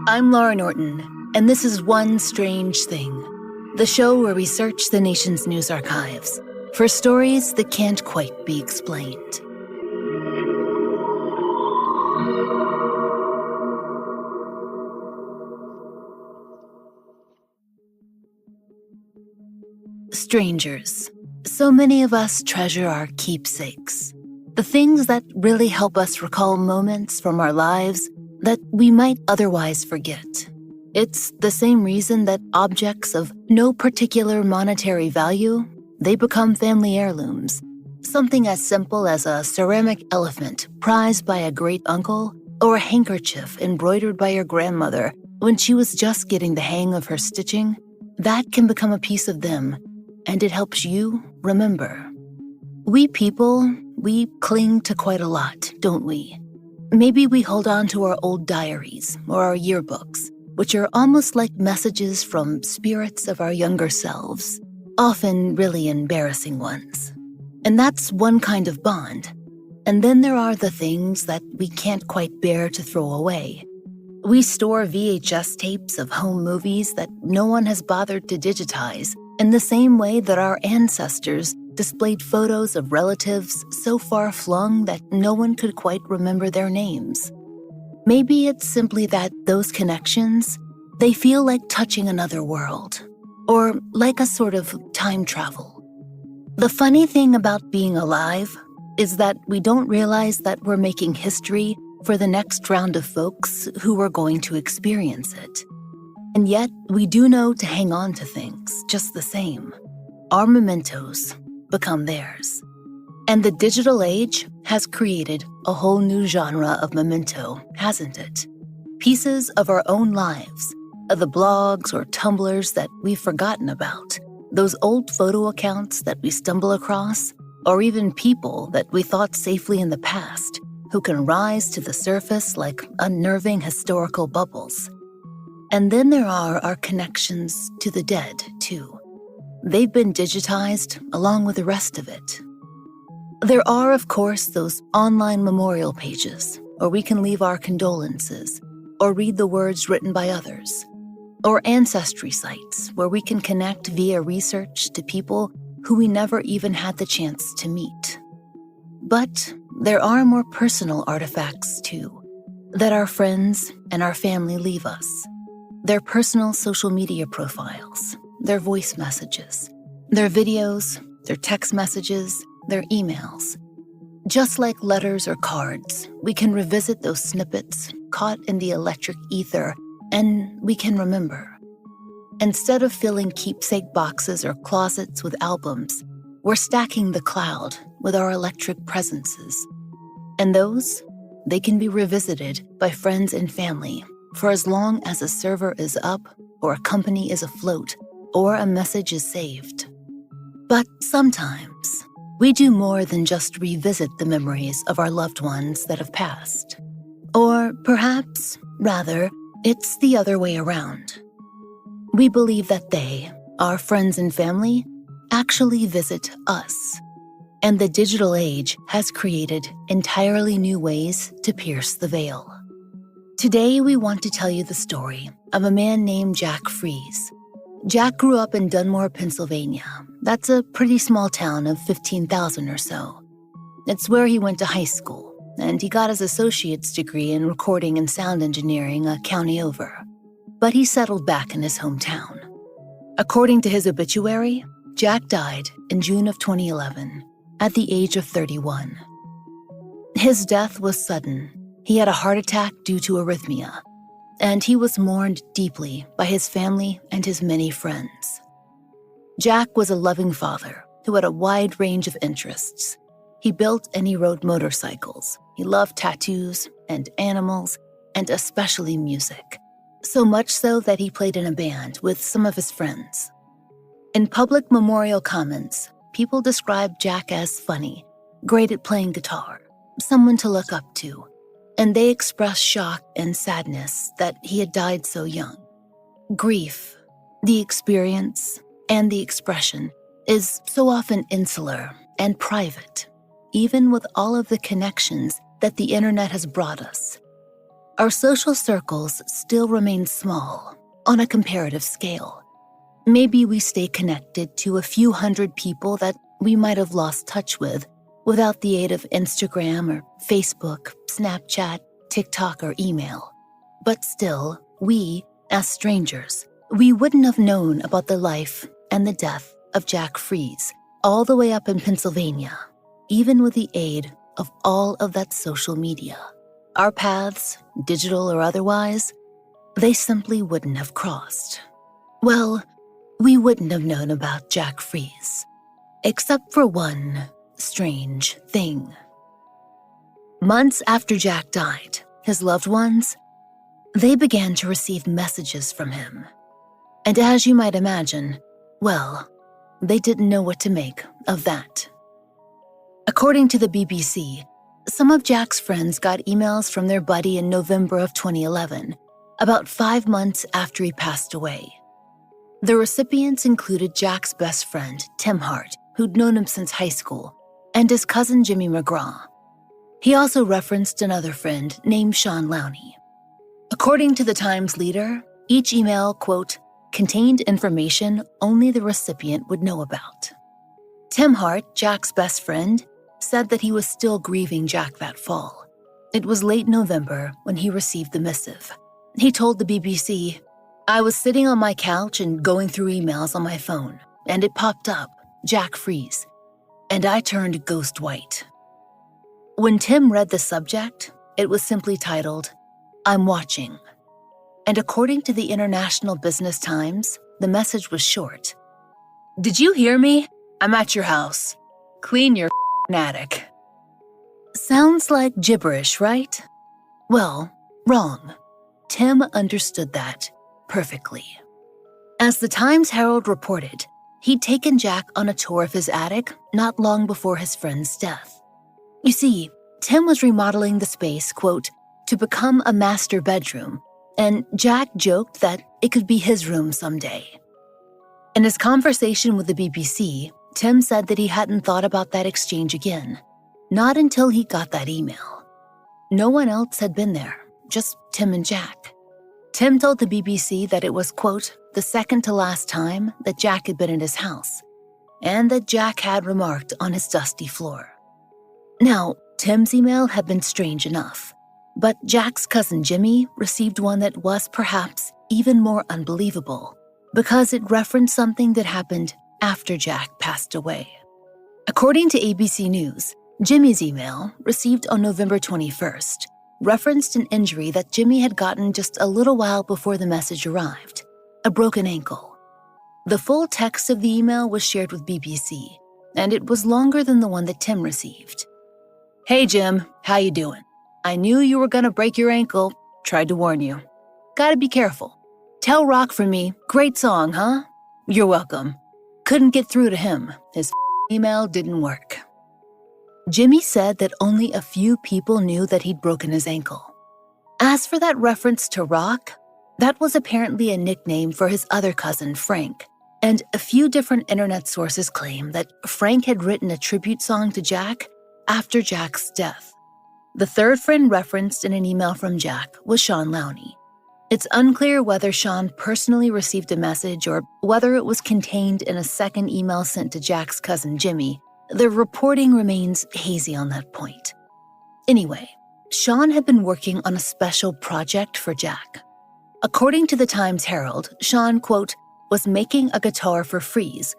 I'm Laura Norton, and this is One Strange Thing, the show where we search the nation's news archives for stories that can't quite be explained. Strangers. So many of us treasure our keepsakes, the things that really help us recall moments from our lives that we might otherwise forget. It's the same reason that objects of no particular monetary value, they become family heirlooms. Something as simple as a ceramic elephant prized by a great uncle, or a handkerchief embroidered by your grandmother when she was just getting the hang of her stitching, that can become a piece of them, and it helps you remember. We people, we cling to quite a lot, don't we? Maybe we hold on to our old diaries or our yearbooks, which are almost like messages from spirits of our younger selves, often really embarrassing ones. And that's one kind of bond. And then there are the things that we can't quite bear to throw away. We store VHS tapes of home movies that no one has bothered to digitize, in the same way that our ancestors displayed photos of relatives so far flung that no one could quite remember their names. Maybe it's simply that those connections, they feel like touching another world, or like a sort of time travel. The funny thing about being alive is that we don't realize that we're making history for the next round of folks who are going to experience it. And yet, we do know to hang on to things just the same. Our mementos become theirs. And the digital age has created a whole new genre of memento, hasn't it? Pieces of our own lives, of the blogs or Tumblrs that we've forgotten about, those old photo accounts that we stumble across, or even people that we thought safely in the past, who can rise to the surface like unnerving historical bubbles. And then there are our connections to the dead, too. They've been digitized along with the rest of it. There are, of course, those online memorial pages, where we can leave our condolences, or read the words written by others, or ancestry sites where we can connect via research to people who we never even had the chance to meet. But there are more personal artifacts, too, that our friends and our family leave us. Their personal social media profiles, their voice messages, their videos, their text messages, their emails. Just like letters or cards, we can revisit those snippets caught in the electric ether, and we can remember. Instead of filling keepsake boxes or closets with albums, we're stacking the cloud with our electric presences. And those, they can be revisited by friends and family for as long as a server is up, or a company is afloat, or a message is saved. But sometimes, we do more than just revisit the memories of our loved ones that have passed. Or perhaps, rather, it's the other way around. We believe that they, our friends and family, actually visit us. And the digital age has created entirely new ways to pierce the veil. Today, we want to tell you the story of a man named Jack Fries. Jack grew up in Dunmore, Pennsylvania. That's a pretty small town of 15,000 or so. It's where he went to high school, and he got his associate's degree in recording and sound engineering a county over. But he settled back in his hometown. According to his obituary, Jack died in June of 2011 at the age of 31. His death was sudden. He had a heart attack due to arrhythmia, and he was mourned deeply by his family and his many friends. Jack was a loving father who had a wide range of interests. He built and he rode motorcycles. He loved tattoos and animals, and especially music. So much so that he played in a band with some of his friends. In public memorial comments, people described Jack as funny, great at playing guitar, someone to look up to, and they expressed shock and sadness that he had died so young. Grief, the experience, and the expression is so often insular and private, even with all of the connections that the internet has brought us. our social circles still remain small on a comparative scale. Maybe we stay connected to a few hundred people that we might have lost touch with without the aid of Instagram or Facebook, Snapchat, TikTok, or email. But still, we, as strangers, we wouldn't have known about the life and the death of Jack Fries all the way up in Pennsylvania, even with the aid of all of that social media. Our paths, digital or otherwise, they simply wouldn't have crossed. Well, we wouldn't have known about Jack Fries, except for one strange thing. Months after Jack died, his loved ones, they began to receive messages from him. And as you might imagine, well, they didn't know what to make of that. According to the BBC, some of Jack's friends got emails from their buddy in November of 2011, about 5 months after he passed away. The recipients included Jack's best friend, Tim Hart, who'd known him since high school, and his cousin Jimmy McGraw. He also referenced another friend named Sean Lowney. According to the Times Leader, each email, quote, contained information only the recipient would know about. Tim Hart, Jack's best friend, said that he was still grieving Jack that fall. It was late November when he received the missive. He told the BBC, "I was sitting on my couch and going through emails on my phone, and it popped up, Jack Fries, and I turned ghost white." When Tim read the subject, it was simply titled, "I'm watching." And according to the International Business Times, the message was short. "Did you hear me? I'm at your house. Clean your attic." Sounds like gibberish, right? Well, wrong. Tim understood that perfectly. As the Times-Herald reported, he'd taken Jack on a tour of his attic not long before his friend's death. You see, Tim was remodeling the space, quote, to become a master bedroom, and Jack joked that it could be his room someday. In his conversation with the BBC, Tim said that he hadn't thought about that exchange again, not until he got that email. No one else had been there, just Tim and Jack. Tim told the BBC that it was, quote, the second to last time that Jack had been in his house, and that Jack had remarked on his dusty floor. Now, Tim's email had been strange enough, but Jack's cousin Jimmy received one that was perhaps even more unbelievable, because it referenced something that happened after Jack passed away. According to ABC News, Jimmy's email, received on November 21st, referenced an injury that Jimmy had gotten just a little while before the message arrived, a broken ankle. The full text of the email was shared with BBC, and it was longer than the one that Tim received. "Hey Jim, how you doing? I knew you were gonna break your ankle, tried to warn you. Gotta be careful. Tell Rock from me, great song, huh? You're welcome. Couldn't get through to him, his email didn't work." Jimmy said that only a few people knew that he'd broken his ankle. As for that reference to Rock, that was apparently a nickname for his other cousin, Frank, and a few different internet sources claim that Frank had written a tribute song to Jack after Jack's death. The third friend referenced in an email from Jack was Sean Lowney. It's unclear whether Sean personally received a message or whether it was contained in a second email sent to Jack's cousin Jimmy. The reporting remains hazy on that point. Anyway, Sean had been working on a special project for Jack. According to the Times-Herald, Sean, quote, was making a guitar for Fries